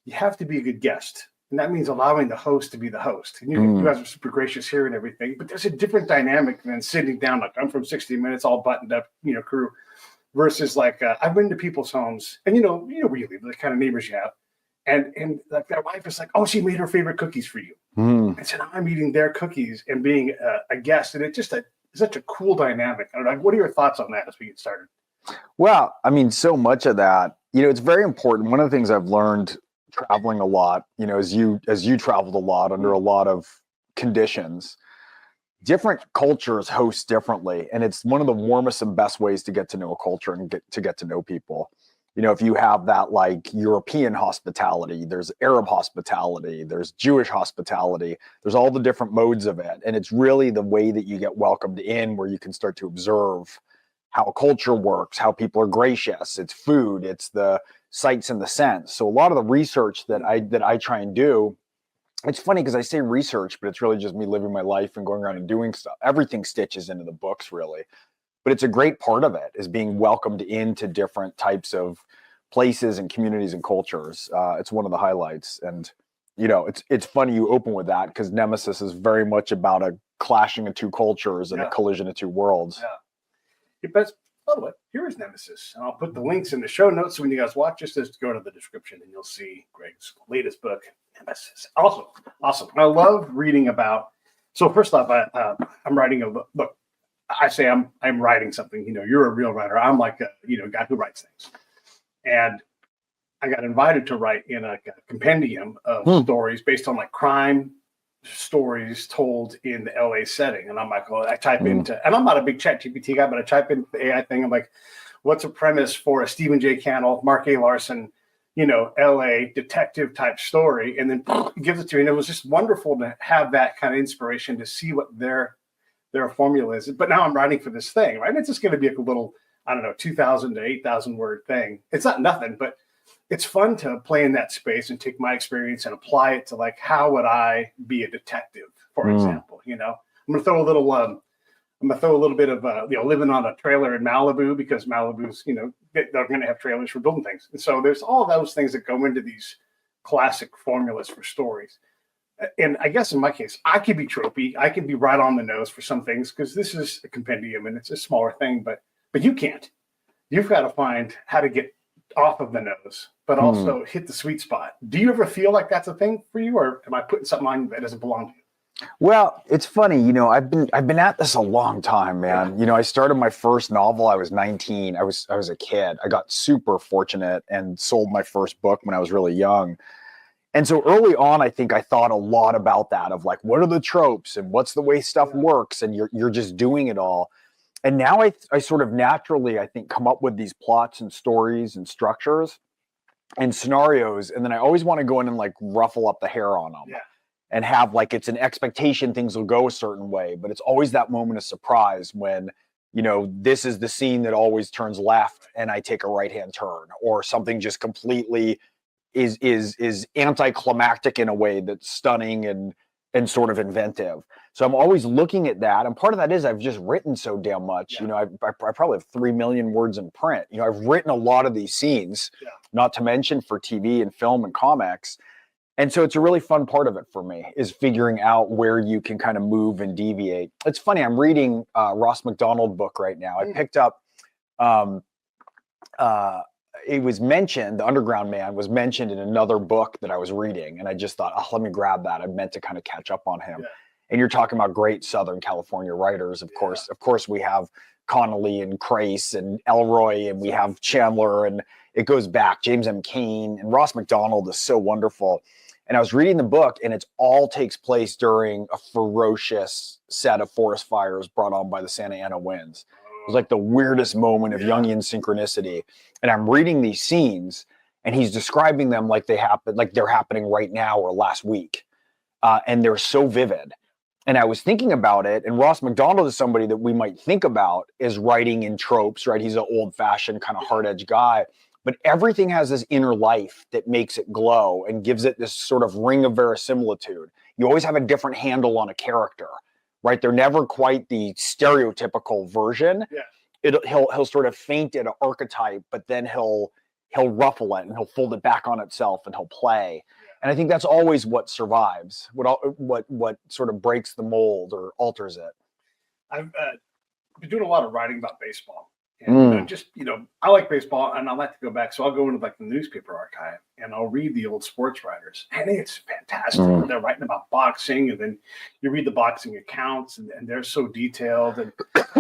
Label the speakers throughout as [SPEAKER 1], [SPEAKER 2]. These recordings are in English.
[SPEAKER 1] you have to be a good guest. And that means allowing the host to be the host. And you guys are super gracious here and everything, but there's a different dynamic than sitting down like I'm from 60 Minutes, all buttoned up, crew, versus like I've been to people's homes, and where you live, the kind of neighbors you have, and like their wife is like, oh, she made her favorite cookies for you, and so now I'm eating their cookies and being a guest, and it's just such a cool dynamic. I don't know, what are your thoughts on that as we get started?
[SPEAKER 2] Well, I mean, so much of that, it's very important. One of the things I've learned traveling a lot, as you traveled a lot under a lot of conditions, different cultures host differently. And it's one of the warmest and best ways to get to know a culture and get to know people. If you have that like European hospitality, there's Arab hospitality, there's Jewish hospitality, there's all the different modes of it. And it's really the way that you get welcomed in where you can start to observe how a culture works, how people are gracious. It's food, it's the sights and the scents. So a lot of the research that I try and do, it's funny because I say research, but it's really just me living my life and going around and doing stuff. Everything stitches into the books, really. But it's a great part of it, is being welcomed into different types of places and communities and cultures. It's one of the highlights. And, it's funny you open with that, because Nemesis is very much about a clashing of two cultures and a collision of two worlds.
[SPEAKER 1] Yeah. But by the way, here is Nemesis. And I'll put the links in the show notes. So when you guys watch this, just go to the description and you'll see Gregg's latest book, Nemesis. Awesome. I love reading about. So first off, I'm writing a book. I say I'm writing something. You're a real writer. I'm like a guy who writes things. And I got invited to write in a compendium of stories based on like crime stories told in the LA setting. And I'm like, well, I type into, and I'm not a big ChatGPT guy, but I type into the AI thing. I'm like, what's a premise for a Stephen J. Cannell, Mark A. Larson, LA detective type story? And then it gives it to me. And it was just wonderful to have that kind of inspiration to see what their formula is. But now I'm writing for this thing, right? It's just going to be a little, 2,000 to 8,000 word thing. It's not nothing, but it's fun to play in that space and take my experience and apply it to like, how would I be a detective, for example? I'm going to throw a little bit of living on a trailer in Malibu, because Malibu's they're going to have trailers for building things, and so there's all those things that go into these classic formulas for stories. And I guess in my case, I could be tropey, I could be right on the nose for some things, because this is a compendium and it's a smaller thing, but you can't. You've got to find how to get off of the nose, but also hit the sweet spot. Do you ever feel like that's a thing for you, or am I putting something on you that doesn't belong to you?
[SPEAKER 2] Well, it's funny, I've been at this a long time, man. I started my first novel. I was 19. I was a kid. I got super fortunate and sold my first book when I was really young. And so early on, I think I thought a lot about that, of like, what are the tropes and what's the way stuff works, and you're just doing it all. And now I sort of naturally, I think, come up with these plots and stories and structures and scenarios. And then I always want to go in and like ruffle up the hair on them and have like, it's an expectation things will go a certain way, but it's always that moment of surprise when, this is the scene that always turns left and I take a right-hand turn, or something just completely is anticlimactic in a way that's stunning and sort of inventive. So I'm always looking at that. And part of that is I've just written so damn much. I probably have 3 million words in print. I've written a lot of these scenes, not to mention for TV and film and comics. And so it's a really fun part of it for me, is figuring out where you can kind of move and deviate. It's funny, I'm reading Ross McDonald book right now. I picked up, it was mentioned, The Underground Man was mentioned in another book that I was reading. And I just thought, let me grab that. I meant to kind of catch up on him. Yeah. And you're talking about great Southern California writers. Of course, we have Connolly and Crace and Elroy, and we have Chandler, and it goes back, James M. Cain, and Ross McDonald is so wonderful. And I was reading the book, and it all takes place during a ferocious set of forest fires brought on by the Santa Ana winds. It was like the weirdest moment of Jungian synchronicity. And I'm reading these scenes, and he's describing them like they're happening right now or last week. And they're so vivid. And I was thinking about it, and Ross McDonald is somebody that we might think about as writing in tropes, right? He's an old-fashioned kind of hard-edged guy. But everything has this inner life that makes it glow and gives it this sort of ring of verisimilitude. You always have a different handle on a character, right? They're never quite the stereotypical version. Yeah. He'll sort of faint at an archetype, but then he'll he'll ruffle it and he'll fold it back on itself and he'll play. And I think that's always what survives, what sort of breaks the mold or alters it.
[SPEAKER 1] I've been doing a lot of writing about baseball. And I like baseball and I like to go back. So I'll go into like the newspaper archive and I'll read the old sports writers. And it's fantastic. They're writing about boxing, and then you read the boxing accounts and they're so detailed. And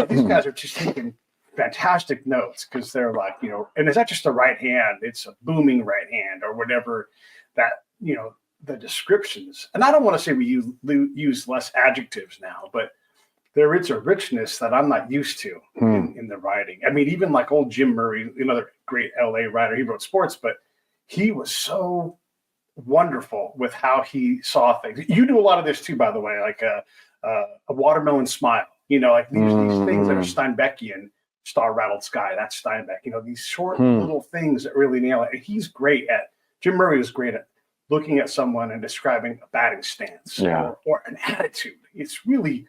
[SPEAKER 1] these guys are just taking fantastic notes because they're like, and it's not just a right hand, it's a booming right hand or whatever that, the descriptions. And I don't want to say we use less adjectives now, but there is a richness that I'm not used to in the writing. I mean, even like old Jim Murray, another great LA writer, he wrote sports, but he was so wonderful with how he saw things. You do a lot of this too, by the way, like a watermelon smile, like these things that are Steinbeckian, Star Rattled Sky, that's Steinbeck, these short little things that really nail it. And Jim Murray was great at looking at someone and describing a batting stance or an attitude. It's really,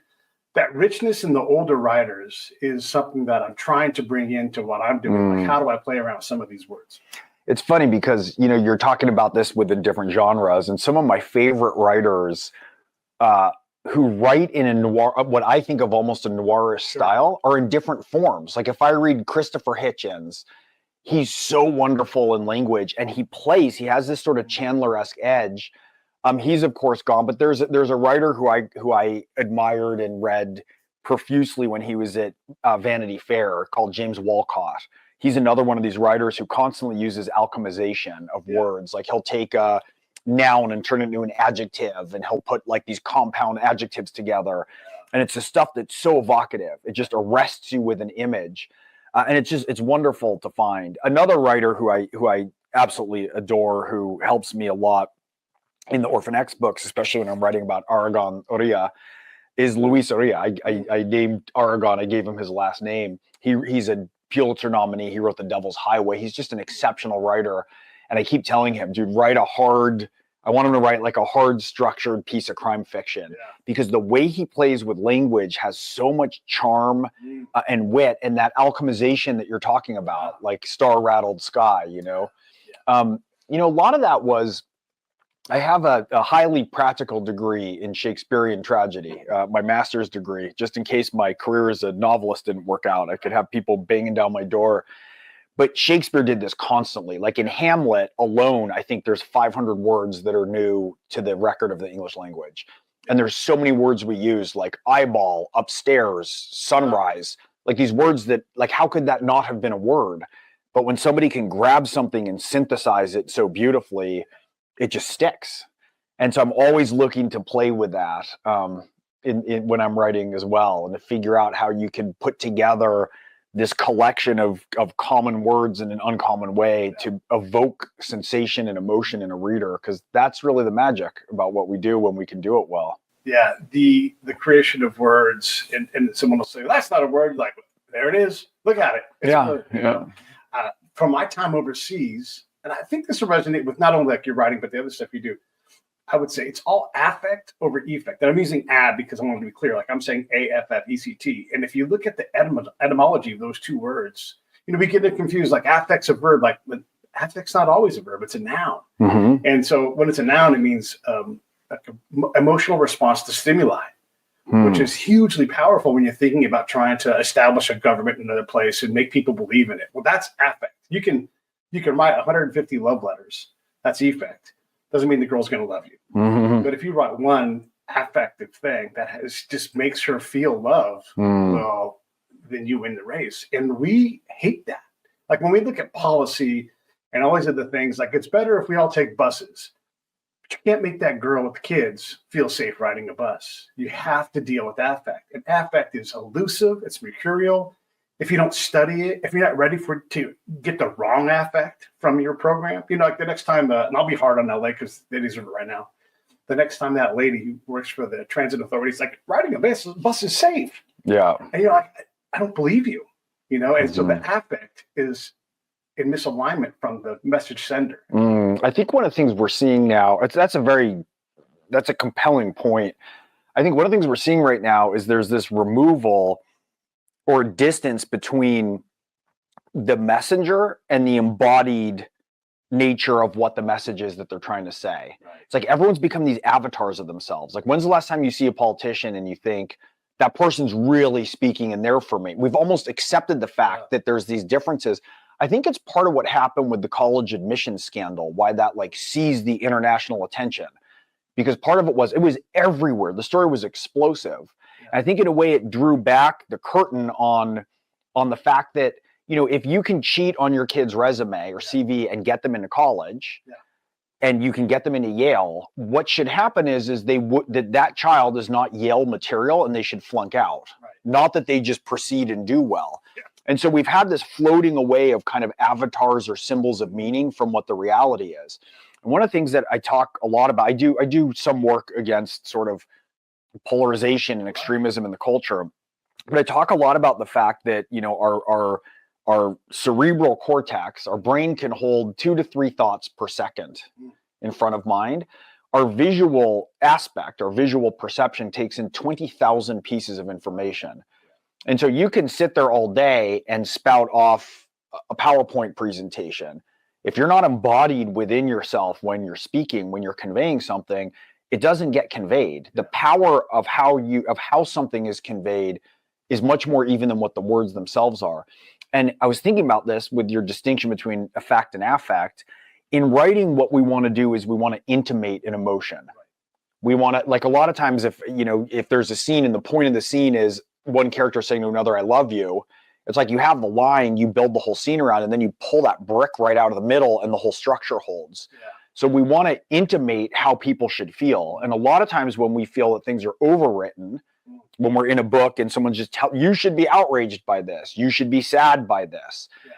[SPEAKER 1] that richness in the older writers is something that I'm trying to bring into what I'm doing. Like, how do I play around with some of these words?
[SPEAKER 2] It's funny because, you're talking about this within different genres, and some of my favorite writers who write in a noir, what I think of almost a noirish style, are in different forms. Like if I read Christopher Hitchens, he's so wonderful in language, and he has this sort of Chandler-esque edge. He's of course gone, but there's a writer who I admired and read profusely when he was at Vanity Fair, called James Walcott. He's another one of these writers who constantly uses alchemization of words. Like he'll take a noun and turn it into an adjective, and he'll put like these compound adjectives together. And it's the stuff that's so evocative. It just arrests you with an image. And it's wonderful to find. Another writer who I absolutely adore, who helps me a lot in the Orphan X books, especially when I'm writing about Aragon Oria, is Luis Oria. I named Aragon, I gave him his last name. He's a Pulitzer nominee. He wrote The Devil's Highway. He's just an exceptional writer. And I keep telling him, dude, I want him to write like a hard structured piece of crime fiction, because the way he plays with language has so much charm and wit, and that alchemization that you're talking about, like Star Rattled Sky, a lot of that was, I have a highly practical degree in Shakespearean tragedy, my master's degree, just in case my career as a novelist didn't work out. I could have people banging down my door. But Shakespeare did this constantly. Like in Hamlet alone, I think there's 500 words that are new to the record of the English language. And there's so many words we use, like eyeball, upstairs, sunrise, like these words that, like, how could that not have been a word? But when somebody can grab something and synthesize it so beautifully, it just sticks. And so I'm always looking to play with that when I'm writing as well, and to figure out how you can put together this collection of common words in an uncommon way to evoke sensation and emotion in a reader, because that's really the magic about what we do when we can do it well.
[SPEAKER 1] Yeah, the creation of words, and someone will say, that's not a word. Like, there it is. Look at it. It's from my time overseas, and I think this will resonate with not only like your writing, but the other stuff you do. I would say it's all affect over effect. And I'm using ab because I want to be clear. Like I'm saying AFFECT. And if you look at the etymology of those two words, we get it confused. Like affect's a verb. Like, but affect's not always a verb. It's a noun. Mm-hmm. And so when it's a noun, it means like an emotional response to stimuli, which is hugely powerful when you're thinking about trying to establish a government in another place and make people believe in it. Well, that's affect. You can write 150 love letters. That's effect. Doesn't mean the girl's going to love you. Mm-hmm. But if you write one affective thing that just makes her feel love, well, then you win the race. And we hate that. Like when we look at policy and always of the things, like it's better if we all take buses. But you can't make that girl with the kids feel safe riding a bus. You have to deal with affect. And affect is elusive. It's mercurial. If you don't study it, if you're not ready to get the wrong affect from your program, like the next time, and I'll be hard on LA because they deserve it right now. The next time that lady who works for the transit authority is like, riding a bus is safe. Yeah. And you're like, I don't believe you, and so the affect is in misalignment from the message sender.
[SPEAKER 2] I think one of the things we're seeing now, that's a compelling point. I think one of the things we're seeing right now is there's this removal or distance between the messenger and the embodied nature of what the message is that they're trying to say.
[SPEAKER 1] Right.
[SPEAKER 2] It's like everyone's become these avatars of themselves. Like, when's the last time you see a politician and you think that person's really speaking and they're for me? We've almost accepted the fact that there's these differences. I think it's part of what happened with the college admissions scandal, why that like seized the international attention. Because part of it was everywhere. The story was explosive.
[SPEAKER 1] Yeah.
[SPEAKER 2] And I think in a way it drew back the curtain on the fact that, you know, if you can cheat on your kid's resume or CV and get them into college, and you can get them into Yale, what should happen is that child is not Yale material and they should flunk out.
[SPEAKER 1] Right.
[SPEAKER 2] Not that they just proceed and do well.
[SPEAKER 1] Yeah.
[SPEAKER 2] And so we've had this floating away of kind of avatars or symbols of meaning from what the reality is. And one of the things that I talk a lot about, I do some work against sort of polarization and extremism in the culture, but I talk a lot about the fact that, you know, our cerebral cortex, our brain can hold 2 to 3 thoughts per second in front of mind. Our visual aspect, our visual perception takes in 20,000 pieces of information. And so you can sit there all day and spout off a PowerPoint presentation. If you're not embodied within yourself when you're speaking, when you're conveying something, it doesn't get conveyed. The power of how something is conveyed is much more even than what the words themselves are. And I was thinking about this with your distinction between effect and affect. In writing, what we want to do is we want to intimate an emotion. We want to, like a lot of times, if there's a scene and the point of the scene is one character saying to another, "I love you," it's like you have the line, you build the whole scene around, and then you pull that brick right out of the middle and the whole structure holds. Yeah. So we want to intimate how people should feel. And a lot of times when we feel that things are overwritten, when we're in a book and someone's just you should be outraged by this, you should be sad by this. Yeah.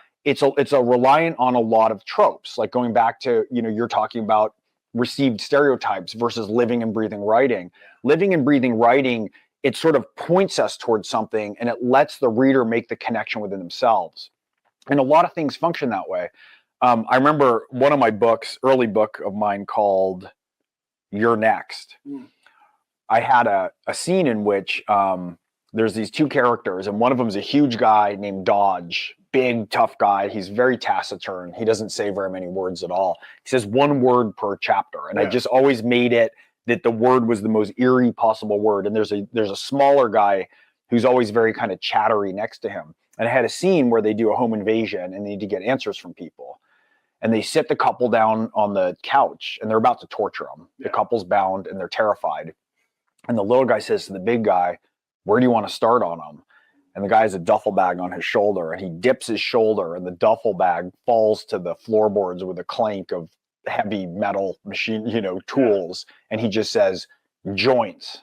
[SPEAKER 2] It's a reliant on a lot of tropes, like going back to, you're talking about received stereotypes versus living and breathing writing. Yeah. Living and breathing writing, it sort of points us towards something and it lets the reader make the connection within themselves. And a lot of things function that way. I remember one of my books, early book of mine called You're Next. I had a scene in which there's these 2 characters, and one of them is a huge guy named Dodge, big, tough guy. He's very taciturn. He doesn't say very many words at all. He says 1 word per chapter. And I just always made it that the word was the most eerie possible word. And there's a smaller guy who's always very kind of chattery next to him. And I had a scene where they do a home invasion and they need to get answers from people. And they sit the couple down on the couch and they're about to torture them. Yeah. The couple's bound and they're terrified. And the little guy says to the big guy, "Where do you want to start on them?" And the guy has a duffel bag on his shoulder and he dips his shoulder and the duffel bag falls to the floorboards with a clank of heavy metal machine, tools. And he just says, "Joints."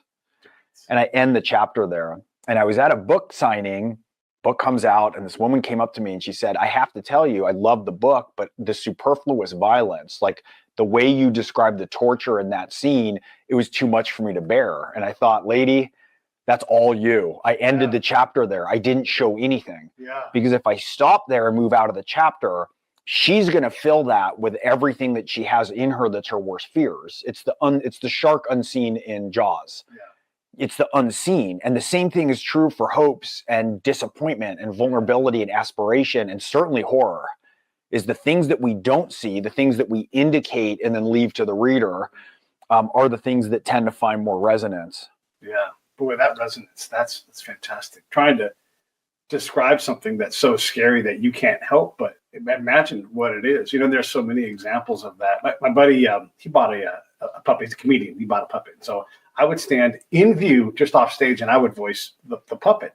[SPEAKER 2] And I end the chapter there. And I was at a book signing, book comes out, and this woman came up to me and she said, "I have to tell you, I love the book, but the superfluous violence, like the way you described the torture in that scene, it was too much for me to bear." And I thought, lady, that's all you. I ended the chapter there. I didn't show anything. Yeah. Because if I stop there and move out of the chapter, she's going to fill that with everything that she has in her that's her worst fears. It's the shark unseen in Jaws. Yeah. It's the unseen. And the same thing is true for hopes and disappointment and vulnerability and aspiration and certainly horror. Is the things that we don't see, the things that we indicate and then leave to the reader, are the things that tend to find more resonance. Yeah. Boy, that resonance, that's fantastic. Trying to describe something that's so scary that you can't help but imagine what it is. There's so many examples of that. My buddy, he bought a puppet. He's a comedian. He bought a puppet. So I would stand in view just off stage and I would voice the puppet.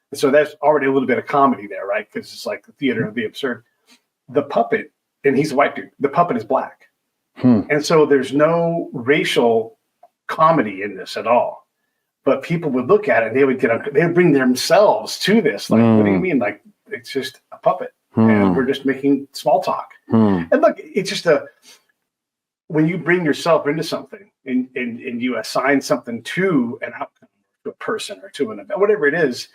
[SPEAKER 2] And so there's already a little bit of comedy there, right? Because it's like the theater of the absurd. The puppet, and he's a white dude, the puppet is black. And so there's no racial comedy in this at all. But people would look at it and they would bring themselves to this. Like, what do you mean? Like, it's just a puppet. And we're just making small talk. And look, it's just when you bring yourself into something and you assign something to an outcome, to a person or to an event, whatever it is,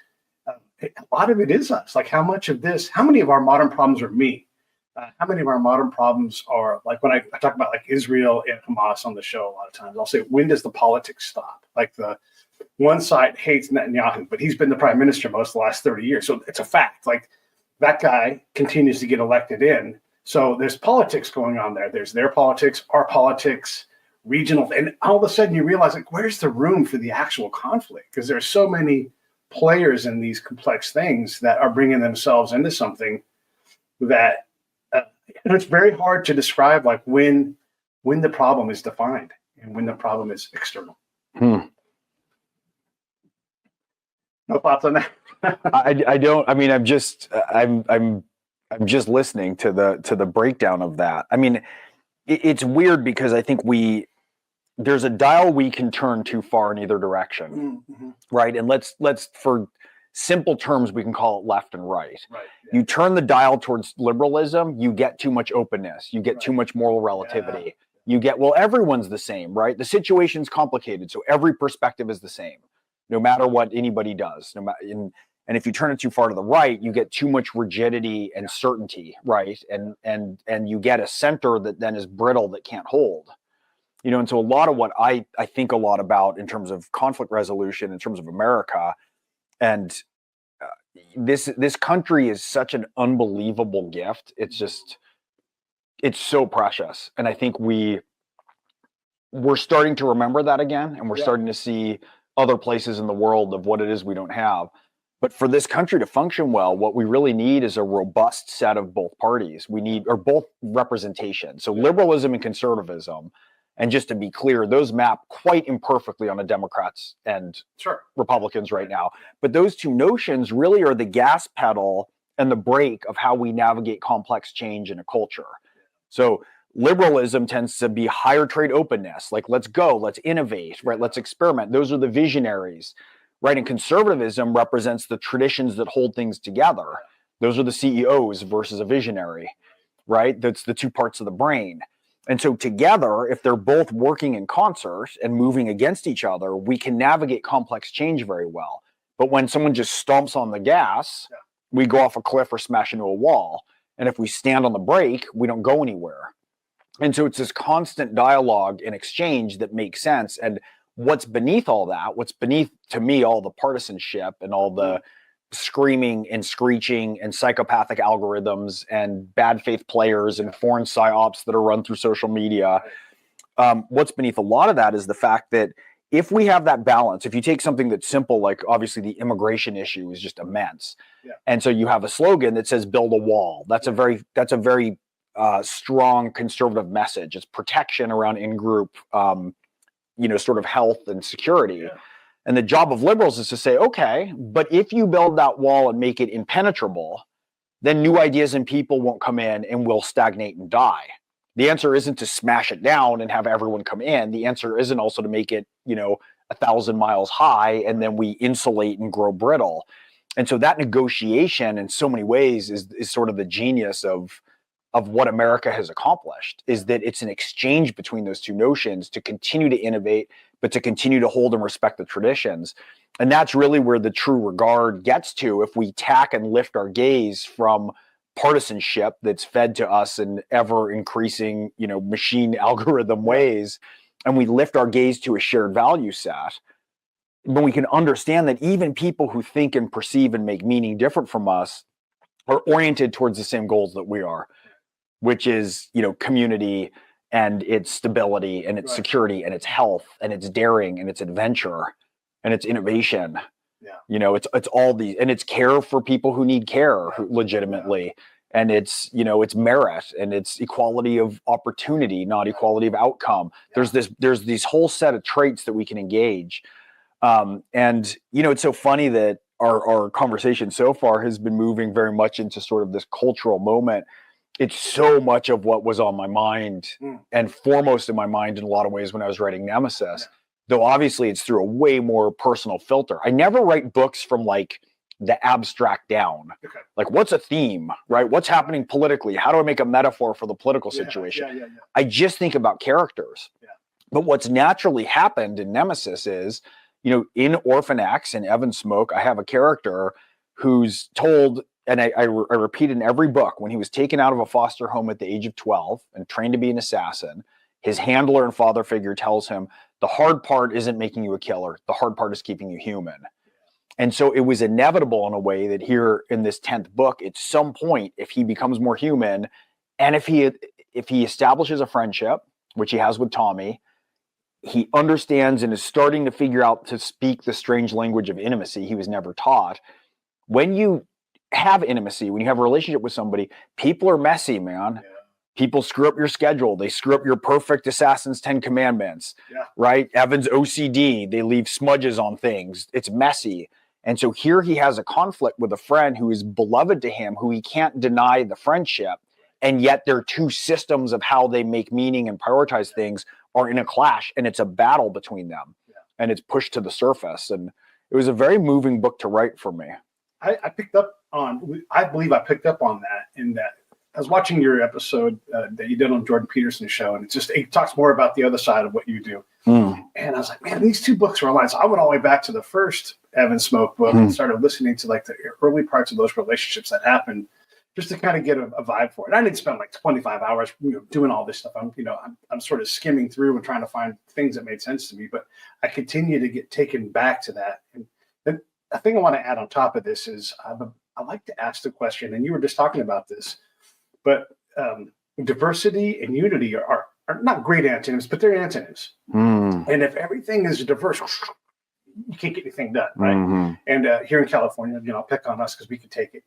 [SPEAKER 2] a lot of it is us. Like, how many of our modern problems are me? How many of our modern problems are, like, when I talk about like Israel and Hamas on the show, a lot of times I'll say, when does the politics stop? Like, the one side hates Netanyahu, but he's been the prime minister most of the last 30 years. So it's a fact. Like, that guy continues to get elected in,
[SPEAKER 1] So there's politics going on there. There's their politics, our politics, regional, and all of a sudden you realize, like, where's the room for the actual conflict? Because there's so many players in these complex things that are bringing themselves into something that it's very hard to describe, like when the problem is defined and when the problem is external. No thoughts on that?
[SPEAKER 2] I don't. I mean, I'm just listening to the breakdown of that. I mean, it's weird because I think there's a dial we can turn too far in either direction, right? And let's for simple terms we can call it left and right.
[SPEAKER 1] Right. Yeah.
[SPEAKER 2] You turn the dial towards liberalism, you get too much openness, you get too much moral relativity. Yeah. You get, well, everyone's the same, right? The situation's complicated, so every perspective is the same, no matter what anybody does. And if you turn it too far to the right, you get too much rigidity and certainty, right? And you get a center that then is brittle, that can't hold. And so a lot of what I think a lot about in terms of conflict resolution, in terms of America, and this country is such an unbelievable gift. It's so precious. And I think we're starting to remember that again, and we're starting to see other places in the world of what it is we don't have. But for this country to function well, what we really need is a robust set of both parties. We need, or both representation. So liberalism and conservatism. And just to be clear, those map quite imperfectly on the Democrats and Republicans right now. But those two notions really are the gas pedal and the brake of how we navigate complex change in a culture. So liberalism tends to be higher trade openness, like let's go, let's innovate, right? Let's experiment. Those are the visionaries, right? And conservatism represents the traditions that hold things together. Those are the CEOs versus a visionary, right? That's the two parts of the brain. And so together, if they're both working in concert and moving against each other, we can navigate complex change very well. But when someone just stomps on the gas, we go off a cliff or smash into a wall. And if we stand on the brake, we don't go anywhere. And so it's this constant dialogue and exchange that makes sense. And what's beneath all that, what's beneath, to me, all the partisanship and all the screaming and screeching and psychopathic algorithms and bad faith players and foreign psyops that are run through social media. What's beneath a lot of that is the fact that if we have that balance, if you take something that's simple, like obviously the immigration issue is just immense. And so you have a slogan that says build a wall. That's a very strong conservative message. It's protection around in-group, sort of health and security. And the job of liberals is to say, okay, but if you build that wall and make it impenetrable, then new ideas and people won't come in and will stagnate and die. The answer isn't to smash it down and have everyone come in. The answer isn't also to make it, 1,000 miles high and then we insulate and grow brittle. And so that negotiation in so many ways is sort of the genius of what America has accomplished, is that it's an exchange between those two notions to continue to innovate, but to continue to hold and respect the traditions. And that's really where the true regard gets to if we tack and lift our gaze from partisanship that's fed to us in ever increasing, machine algorithm ways, and we lift our gaze to a shared value set. When we can understand that even people who think and perceive and make meaning different from us are oriented towards the same goals that we are, which is, community and its stability and its security and its health and its daring and its adventure and its innovation. It's all these, and it's care for people who need care legitimately. And it's, it's merit and it's equality of opportunity, not equality of outcome. There's these whole set of traits that we can engage. It's so funny that our conversation so far has been moving very much into sort of this cultural moment. It's so much of what was on my mind and foremost in my mind in a lot of ways when I was writing Nemesis, though obviously it's through a way more personal filter. I never write books from like the abstract down. Like what's a theme, right? What's happening politically? How do I make a metaphor for the political situation? I just think about characters. But what's naturally happened in Nemesis is, in Orphan X and Evan Smoak, I have a character who's told, and I repeat in every book, when he was taken out of a foster home at the age of 12 and trained to be an assassin, his handler and father figure tells him, the hard part isn't making you a killer. The hard part is keeping you human. And so it was inevitable in a way that here in this 10th book, at some point, if he becomes more human And if he establishes a friendship, which he has with Tommy, he understands and is starting to figure out to speak the strange language of intimacy he was never taught. When you have intimacy, when you have a relationship with somebody, people are messy, man.
[SPEAKER 1] Yeah.
[SPEAKER 2] People screw up your schedule. They screw up your perfect Assassin's 10 Commandments, right? Evan's OCD. They leave smudges on things. It's messy. And so here he has a conflict with a friend who is beloved to him, who he can't deny the friendship. And yet their two systems of how they make meaning and prioritize things are in a clash, and it's a battle between them. Yeah. And it's pushed to the surface. And it was a very moving book to write for me.
[SPEAKER 1] I believe I picked up on that in that I was watching your episode that you did on Jordan Peterson's show, and it talks more about the other side of what you do. And I was like, man, these two books are aligned. So I went all the way back to the first Evan Smoak book and started listening to like the early parts of those relationships that happened, just to kind of get a vibe for it. I didn't spend like 25 hours, doing all this stuff. I'm sort of skimming through and trying to find things that made sense to me, but I continue to get taken back to that. And then a thing I want to add on top of this is I like to ask the question, and you were just talking about this, but diversity and unity are not great antonyms, but they're antonyms. And if everything is diverse, you can't get anything done, right? And here in California, I'll pick on us because we can take it.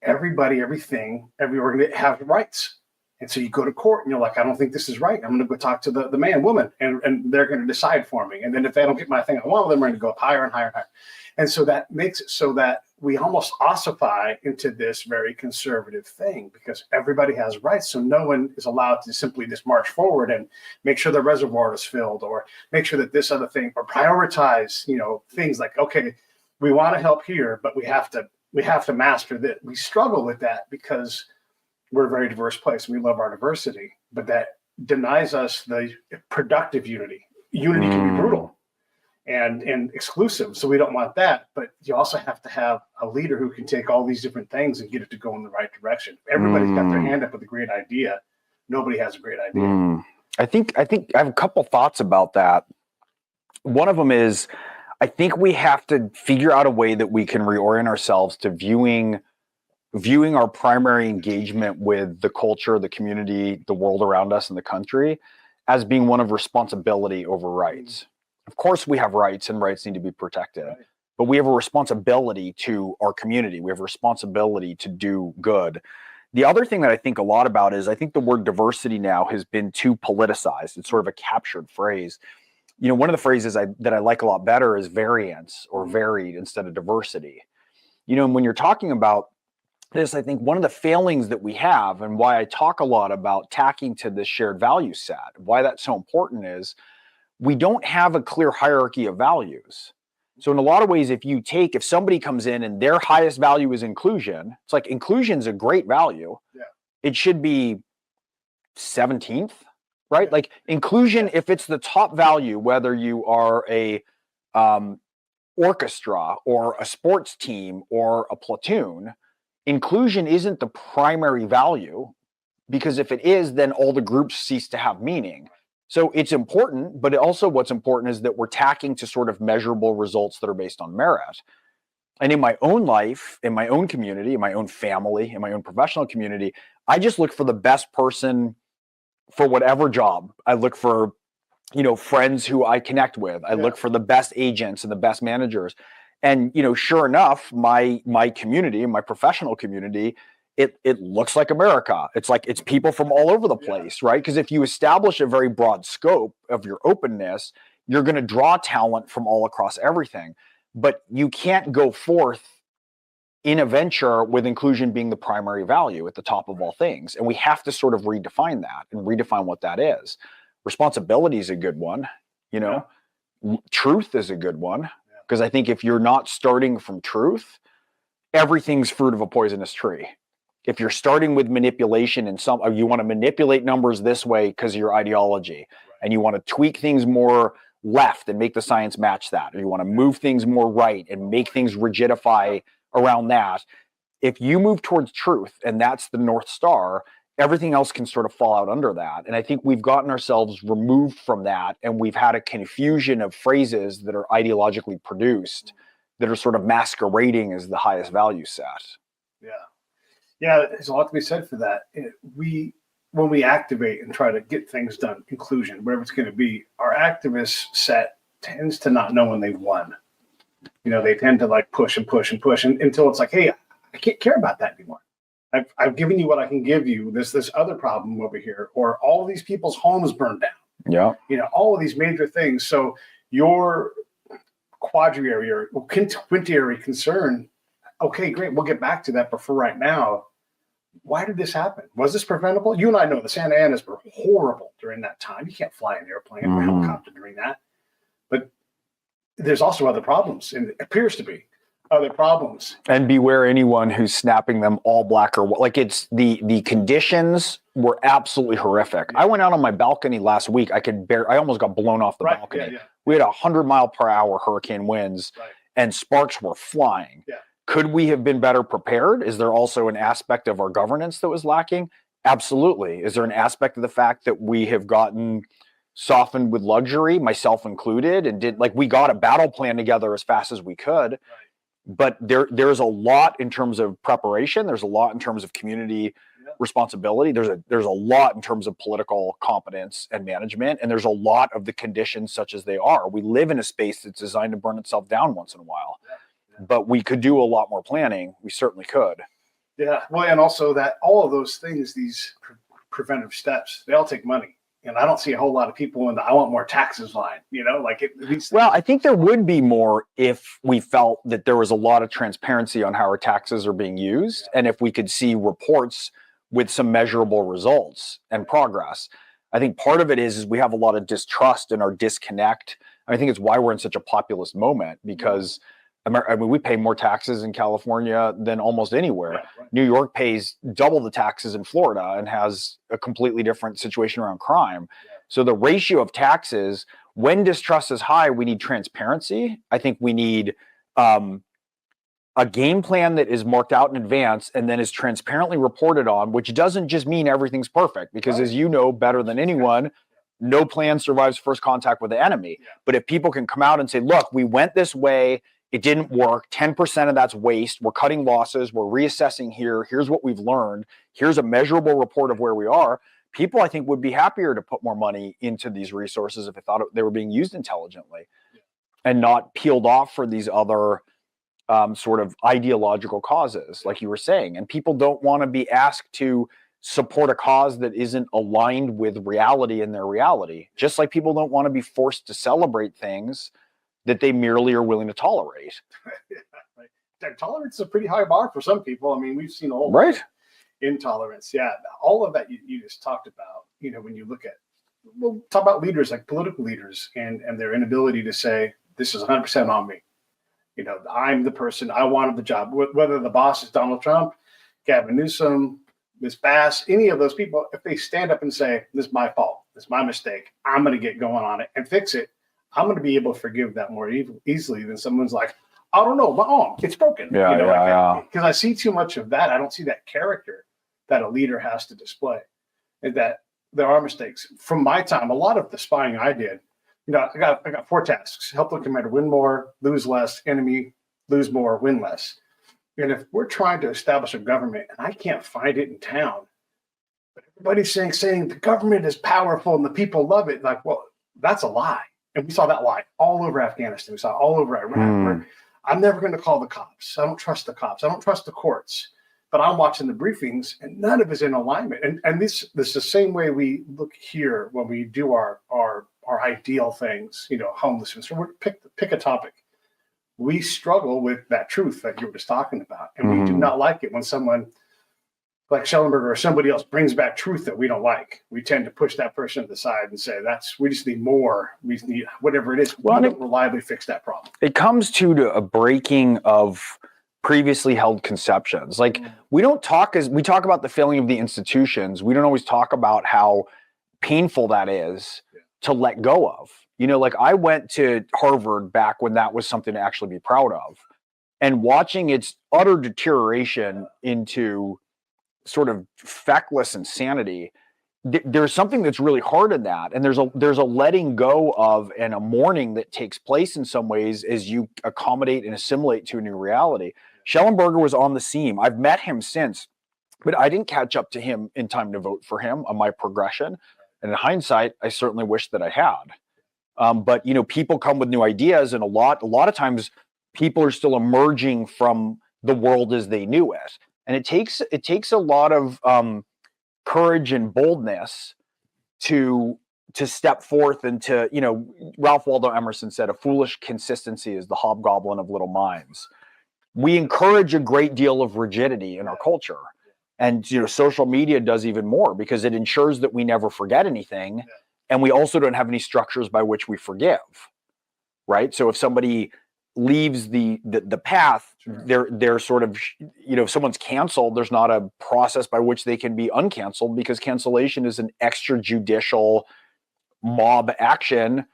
[SPEAKER 1] Everybody, everything, every organization have rights. And so you go to court and you're like, I don't think this is right. I'm going to go talk to the man, woman, and they're going to decide for me. And then if they don't get my thing I want, then we're going to go up higher and higher and higher. And so that makes it so that we almost ossify into this very conservative thing because everybody has rights. So no one is allowed to simply just march forward and make sure the reservoir is filled or make sure that this other thing or prioritize, things like, okay, we want to help here, but we have to master that. We struggle with that because we're a very diverse place. We love our diversity, but that denies us the productive unity. Unity can be brutal and exclusive. So we don't want that, but you also have to have a leader who can take all these different things and get it to go in the right direction. If everybody's got their hand up with a great idea, nobody has a great idea.
[SPEAKER 2] I think I have a couple thoughts about that. One of them is, I think we have to figure out a way that we can reorient ourselves to viewing our primary engagement with the culture, the community, the world around us, and the country as being one of responsibility over rights. Of course, we have rights, and rights need to be protected, but we have a responsibility to our community. We have a responsibility to do good. The other thing that I think a lot about is I think the word diversity now has been too politicized. It's sort of a captured phrase. One of the phrases that I like a lot better is variance or varied instead of diversity. And when you're talking about this, I think one of the failings that we have and why I talk a lot about tacking to this shared value set, why that's so important is we don't have a clear hierarchy of values. So in a lot of ways, if somebody comes in and their highest value is inclusion, it's like inclusion is a great value. Yeah. It should be 17th. Right? Like inclusion, if it's the top value, whether you are a orchestra or a sports team or a platoon, inclusion isn't the primary value because if it is, then all the groups cease to have meaning. So it's important, but also what's important is that we're tacking to sort of measurable results that are based on merit. And in my own life, in my own community, in my own family, in my own professional community, I just look for the best person for whatever job. I look for, friends who I connect with. I look for the best agents and the best managers. And, sure enough, my community, my professional community, it looks like America. It's people from all over the place, right? Because if you establish a very broad scope of your openness, you're going to draw talent from all across everything. But you can't go forth in a venture with inclusion being the primary value at the top of all things. And we have to sort of redefine that and redefine what that is. Responsibility is a good one, Truth is a good one. Because I think if you're not starting from truth, everything's fruit of a poisonous tree. If you're starting with manipulation and you want to manipulate numbers this way because of your ideology, and you want to tweak things more left and make the science match that, or you want to move things more right and make things rigidify around that. If you move towards truth and that's the North Star, everything else can sort of fall out under that. And I think we've gotten ourselves removed from that, and we've had a confusion of phrases that are ideologically produced that are sort of masquerading as the highest value set.
[SPEAKER 1] Yeah. Yeah, there's a lot to be said for that. When we activate and try to get things done, conclusion, whatever it's going to be, our activist set tends to not know when they've won. They tend to like push and push and push until it's like, hey, I can't care about that anymore. I've given you what I can give you. This other problem over here, or all of these people's homes burned down.
[SPEAKER 2] Yeah.
[SPEAKER 1] All of these major things. So your quadriary or quintiary concern, okay, great, we'll get back to that. But for right now, why did this happen? Was this preventable? You and I know the Santa Anas were horrible during that time. You can't fly an airplane or helicopter during that. But there's also other problems, and it appears to be other problems.
[SPEAKER 2] And beware anyone who's snapping them all black or white. Like it's the conditions were absolutely horrific. I went out on my balcony last week. I almost got blown off the balcony.
[SPEAKER 1] Yeah.
[SPEAKER 2] We had 100-mile-per-hour hurricane winds, and sparks were flying.
[SPEAKER 1] Yeah.
[SPEAKER 2] Could we have been better prepared? Is there also an aspect of our governance that was lacking? Absolutely. Is there an aspect of the fact that we have gotten softened with luxury, myself included, and we got a battle plan together as fast as we could? But there's a lot in terms of preparation. There's a lot in terms of community responsibility. There's a lot in terms of political competence and management, and there's a lot of the conditions such as they are. We live in a space that's designed to burn itself down once in a while. But we could do a lot more planning. We certainly could. Yeah.
[SPEAKER 1] Well, and also that all of those things, these preventive steps, they all take money. And I don't see a whole lot of people in the I want more taxes line,
[SPEAKER 2] Well, I think there would be more if we felt that there was a lot of transparency on how our taxes are being used. And if we could see reports with some measurable results and progress. I think part of it is we have a lot of distrust and our disconnect. I think it's why we're in such a populist moment, because we pay more taxes in California than almost anywhere.
[SPEAKER 1] Right.
[SPEAKER 2] New York pays double the taxes in Florida and has a completely different situation around crime. So the ratio of taxes, when distrust is high, we need transparency. I think we need a game plan that is marked out in advance and then is transparently reported on, which doesn't just mean everything's perfect, because as you know better than anyone, no plan survives first contact with the enemy. But if people can come out and say, look, we went this way, it didn't work, 10% of that's waste, we're cutting losses, we're reassessing here, here's what we've learned, here's a measurable report of where we are, people I think would be happier to put more money into these resources if they thought they were being used intelligently and not peeled off for these other sort of ideological causes, like you were saying. And people don't want to be asked to support a cause that isn't aligned with reality in their reality, just like people don't want to be forced to celebrate things that they merely are willing to tolerate.
[SPEAKER 1] Tolerance is a pretty high bar for some people. I mean, we've seen all intolerance. Yeah, all of that you just talked about. When you look at, we'll talk about leaders, like political leaders, and their inability to say, this is 100% on me. I'm the person, I wanted the job. Whether the boss is Donald Trump, Gavin Newsom, Ms. Bass, any of those people, if they stand up and say, this is my fault, this is my mistake, I'm going to get going on it and fix it, I'm going to be able to forgive that more easily than someone's like, I don't know, my arm, it's broken. Because I see too much of that. I don't see that character that a leader has to display, and that there are mistakes. From my time, a lot of the spying I did, I got 4 tasks: help the commander win more, lose less, enemy lose more, win less. And if we're trying to establish a government and I can't find it in town, but everybody's saying the government is powerful and the people love it, like, well, that's a lie. And we saw that lie all over Afghanistan. We saw it all over Iraq. I'm never going to call the cops. I don't trust the cops. I don't trust the courts. But I'm watching the briefings, and none of it is in alignment. And this is the same way we look here when we do our ideal things. Homelessness. Or pick a topic. We struggle with that truth that you were just talking about, and we do not like it when someone like Schellenberger or somebody else brings back truth that we don't like. We tend to push that person to the side and say, we just need more. We just need whatever it is. We don't reliably fix that problem. It
[SPEAKER 2] comes to a breaking of previously held conceptions. Like we talk about the failing of the institutions. We don't always talk about how painful that is to let go of. Like I went to Harvard back when that was something to actually be proud of, and watching its utter deterioration into sort of feckless insanity, there's something that's really hard in that, and there's a letting go of and a mourning that takes place in some ways as you accommodate and assimilate to a new reality. Schellenberger was on the seam. I've met him since. But I didn't catch up to him in time to vote for him on my progression. And in hindsight, I certainly wish that I had. But people come with new ideas, and a lot of times people are still emerging from the world as they knew it, and it takes a lot of courage and boldness to step forth and to Ralph Waldo Emerson said, "A foolish consistency is the hobgoblin of little minds." We encourage a great deal of rigidity in our culture, and social media does even more because it ensures that we never forget anything. And we also don't have any structures by which we forgive, right? So if somebody leaves the path, they're sort of, if someone's canceled, there's not a process by which they can be uncanceled, because cancellation is an extrajudicial mob action,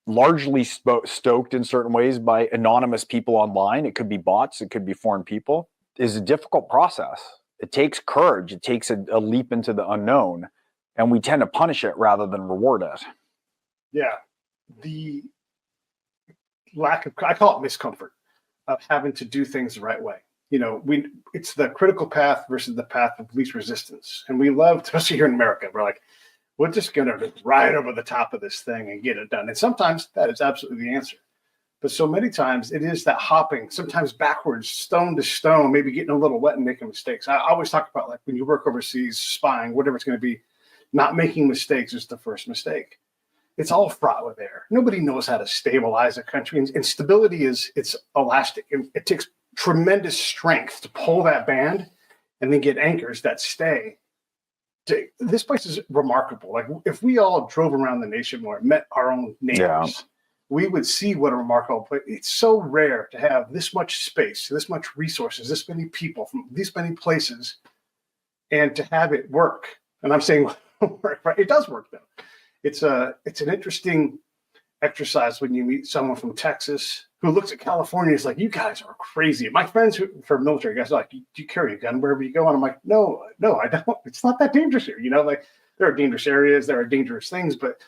[SPEAKER 2] largely stoked in certain ways by anonymous people online. It could be bots, it could be foreign people. It's a difficult process. It takes courage. It takes a leap into the unknown. And we tend to punish it rather than reward it.
[SPEAKER 1] Yeah. The lack of, I call it miscomfort of having to do things the right way. It's the critical path versus the path of least resistance. And we love, especially here in America, we're like, we're just going to ride over the top of this thing and get it done. And sometimes that is absolutely the answer. But so many times it is that hopping, sometimes backwards, stone to stone, maybe getting a little wet and making mistakes. I always talk about, like, when you work overseas, spying, whatever it's going to be, not making mistakes is the first mistake. It's all fraught with error. Nobody knows how to stabilize a country. And stability it's elastic. It takes tremendous strength to pull that band and then get anchors that stay. This place is remarkable. Like, if we all drove around the nation more and met our own neighbors, we would see what a remarkable place. It's so rare to have this much space, this much resources, this many people from these many places, and to have it work. And I'm saying work, right? It does work, though. It's an interesting exercise when you meet someone from Texas who looks at California and is like, "You guys are crazy." My friends who for military guys are like, "Do you carry a gun wherever you go?" And I'm like, no, I don't. It's not that dangerous here. Like, there are dangerous areas, there are dangerous things, but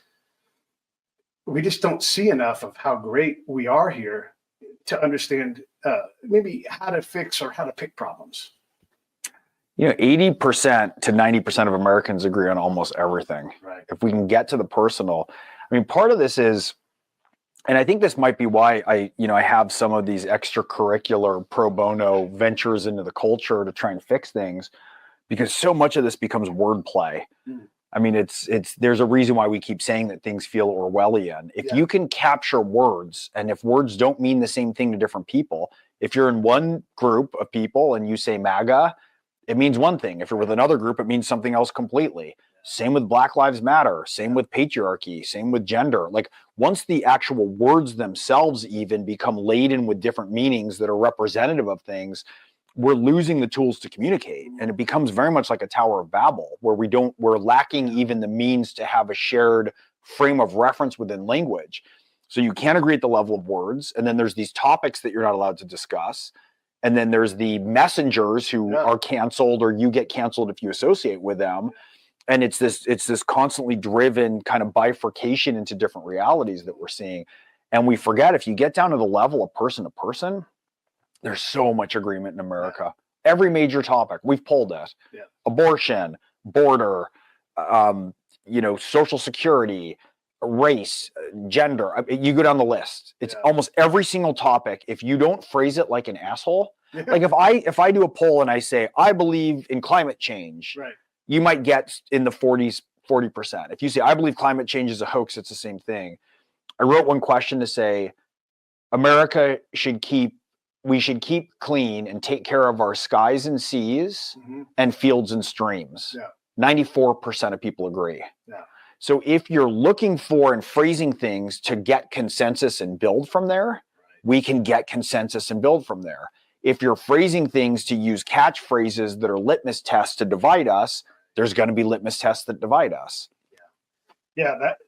[SPEAKER 1] we just don't see enough of how great we are here to understand maybe how to fix or how to pick problems.
[SPEAKER 2] 80% to 90% of Americans agree on almost everything.
[SPEAKER 1] Right.
[SPEAKER 2] If we can get to the personal, part of this is, and I think this might be why I have some of these extracurricular pro bono ventures into the culture to try and fix things, because so much of this becomes wordplay. There's a reason why we keep saying that things feel Orwellian. If you can capture words, and if words don't mean the same thing to different people, if you're in one group of people and you say MAGA, it means one thing. If you're with another group, it means something else completely. Same with Black Lives Matter, same with patriarchy, same with gender. Like, once the actual words themselves even become laden with different meanings that are representative of things, we're losing the tools to communicate. And it becomes very much like a Tower of Babel, where we're lacking even the means to have a shared frame of reference within language. So you can't agree at the level of words. And then there's these topics that you're not allowed to discuss. And then there's the messengers who are canceled, or you get canceled if you associate with them. And it's this constantly driven kind of bifurcation into different realities that we're seeing. And we forget, if you get down to the level of person to person, there's so much agreement in America. Every major topic, we've pulled it. Abortion, border, social security, race, gender. You go down the list. It's almost every single topic. If you don't phrase it like an asshole, like if I do a poll and I say, I believe in climate change, you might get in the 40%. If you say, I believe climate change is a hoax, it's the same thing. I wrote one question to say, America we should keep clean and take care of our skies and seas and fields and streams. 94% of people agree. So if you're looking for and phrasing things to get consensus and build from there, we can get consensus and build from there. If you're phrasing things to use catchphrases that are litmus tests to divide us, there's going to be litmus tests that divide us.
[SPEAKER 1] That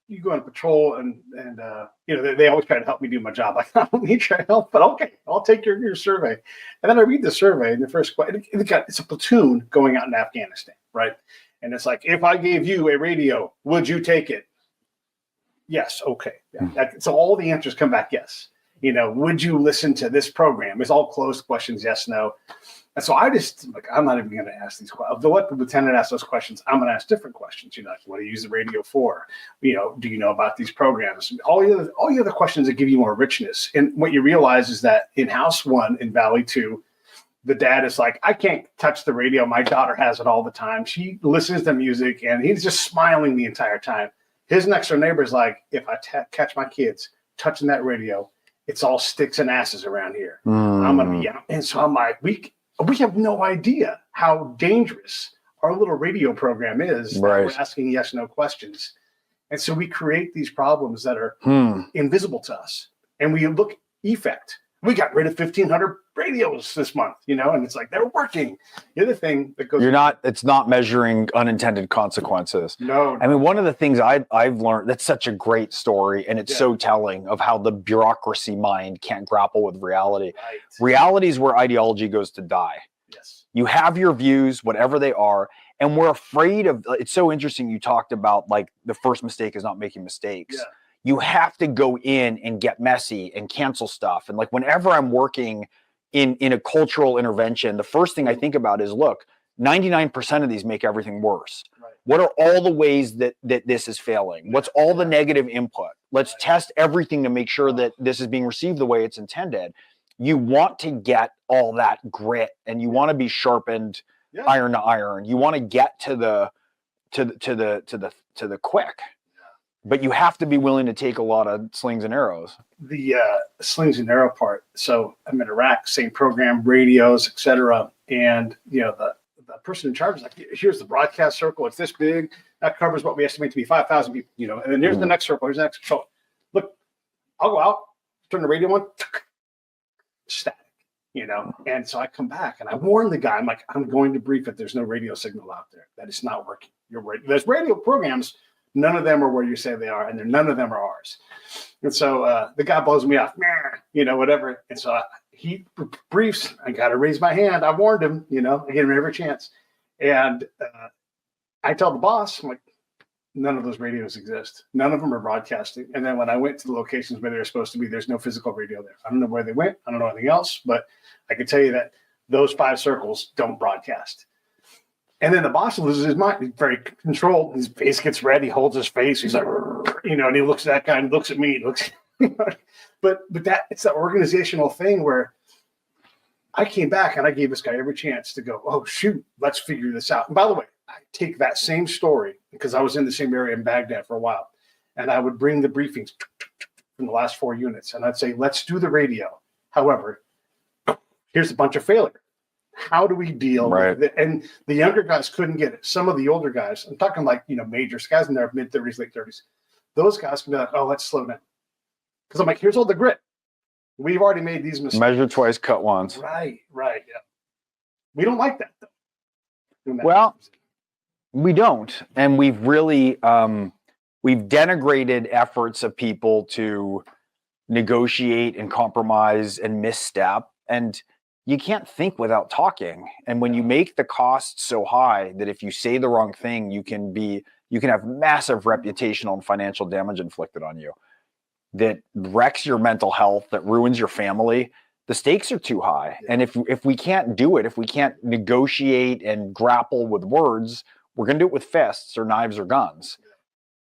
[SPEAKER 1] you go on patrol and they always try to help me do my job. Like, I don't need your help, but okay, I'll take your survey. And then I read the survey, and the first question, it's a platoon going out in Afghanistan, right? And it's like, if I gave you a radio, would you take it? Yes. Okay. So all the answers come back yes. Would you listen to this program? It's all closed questions, yes, no. And so I just I'm not even going to ask these questions. Let the lieutenant ask those questions. I'm going to ask different questions. What do you use the radio for? Do you know about these programs? All the other questions that give you more richness. And what you realize is that in House 1 in Valley 2, the dad is like, I can't touch the radio. My daughter has it all the time. She listens to music, and he's just smiling the entire time. His next door neighbor is like, if I catch my kids touching that radio, it's all sticks and asses around here. I'm going to be out. And so I'm like, we have no idea how dangerous our little radio program is. Right. We're asking yes, no questions. And so we create these problems that are invisible to us. And we look effect. We got rid of 1,500 radios this month, and it's like they're working. The other thing that goes,
[SPEAKER 2] it's not measuring unintended consequences.
[SPEAKER 1] No.
[SPEAKER 2] I mean, one of the things I've learned, that's such a great story, and it's so telling of how the bureaucracy mind can't grapple with reality.
[SPEAKER 1] Right.
[SPEAKER 2] Reality is where ideology goes to die.
[SPEAKER 1] Yes.
[SPEAKER 2] You have your views, whatever they are, and we're afraid of. It's so interesting. You talked about the first mistake is not making mistakes.
[SPEAKER 1] Yeah.
[SPEAKER 2] You have to go in and get messy and cancel stuff. And whenever I'm working in a cultural intervention, the first thing I think about is, look, 99% of these make everything worse. Right. What are all the ways that this is failing? What's all the negative input? Let's test everything to make sure that this is being received the way it's intended. You want to get all that grit, and you want to be sharpened iron to iron. You want to get to the quick. But you have to be willing to take a lot of slings and arrows.
[SPEAKER 1] The slings and arrow part. So I'm in Iraq, same program, radios, etc. And the person in charge is like, here's the broadcast circle. It's this big. That covers what we estimate to be 5,000 people. And then here's the next circle. Here's the next. So look, I'll go out, turn the radio on, static. And so I come back and I warn the guy. I'm like, I'm going to brief it. There's no radio signal out there. That is not working. You're right. There's radio programs. None of them are where you say they are, and none of them are ours. And so the guy blows me off, whatever. And so he briefs. I got to raise my hand. I warned him, I gave him every chance. And I tell the boss, I'm like, none of those radios exist. None of them are broadcasting. And then when I went to the locations where they were supposed to be, there's no physical radio there. I don't know where they went. I don't know anything else, but I can tell you that those 5 circles don't broadcast. And then the boss loses his mind. He's very controlled. His face gets red. He holds his face. He's like, and he looks at that guy and looks at me. But that it's that organizational thing where I came back and I gave this guy every chance to go, oh, shoot, let's figure this out. And by the way, I take that same story because I was in the same area in Baghdad for a while. And I would bring the briefings from the last 4 units. And I'd say, let's do the radio. However, here's a bunch of failure. How do we deal with it? And the younger guys couldn't get it. Some of the older guys, I'm talking majors, guys in their mid-30s, late 30s, those guys can be like, oh, let's slow down. Because I'm like, here's all the grit. We've already made these mistakes.
[SPEAKER 2] Measure twice, cut once.
[SPEAKER 1] Right, yeah. We don't like that, though.
[SPEAKER 2] Well, we don't. And we've really, we've denigrated efforts of people to negotiate and compromise and misstep. And you can't think without talking. And when you make the cost so high that if you say the wrong thing, you can have massive reputational and financial damage inflicted on you that wrecks your mental health, that ruins your family. The stakes are too high. And if we can't do it, if we can't negotiate and grapple with words, we're going to do it with fists or knives or guns.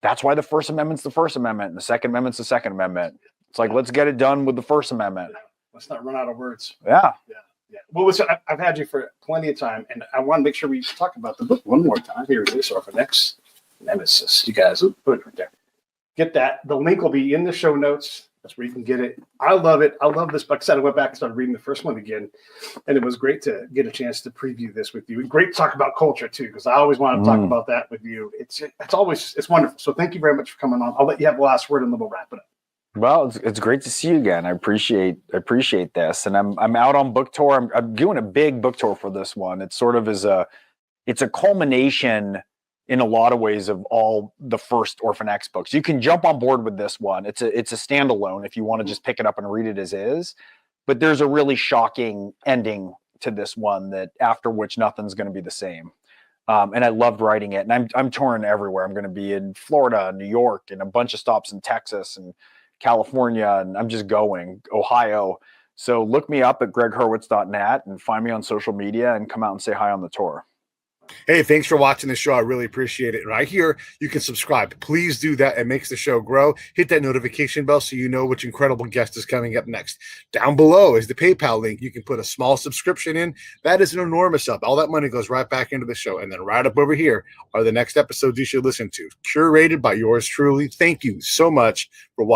[SPEAKER 2] That's why the First Amendment's the First Amendment and the Second Amendment's the Second Amendment. It's like, let's get it done with the First Amendment.
[SPEAKER 1] Let's not run out of words.
[SPEAKER 2] Yeah.
[SPEAKER 1] Well, I've had you for plenty of time, and I want to make sure we talk about the book one more time. Here it is, Orphan X, Nemesis. You guys, put it right there. Get that. The link will be in the show notes. That's where you can get it. I love it. I love this book. Like I said, I went back and started reading the first one again, and it was great to get a chance to preview this with you. Great to talk about culture, too, because I always want to talk about that with you. It's wonderful. So thank you very much for coming on. I'll let you have the last word, and then we'll wrap it up.
[SPEAKER 2] Well, it's great to see you again. I appreciate this, and I'm out on book tour. I'm doing a big book tour for this one. It's sort of it's a culmination in a lot of ways of all the first Orphan X books. You can jump on board with this one. It's a standalone if you want to just pick it up and read it as is. But there's a really shocking ending to this one that after which nothing's going to be the same. And I loved writing it. And I'm touring everywhere. I'm going to be in Florida, New York, and a bunch of stops in Texas and California, and I'm just going, Ohio. So look me up at gregghurwitz.net and find me on social media and come out and say hi on the tour.
[SPEAKER 3] Hey, thanks for watching the show. I really appreciate it. Right here, you can subscribe. Please do that. It makes the show grow. Hit that notification bell so you know which incredible guest is coming up next. Down below is the PayPal link. You can put a small subscription in. That is an enormous help. All that money goes right back into the show. And then right up over here are the next episodes you should listen to, curated by yours truly. Thank you so much for watching.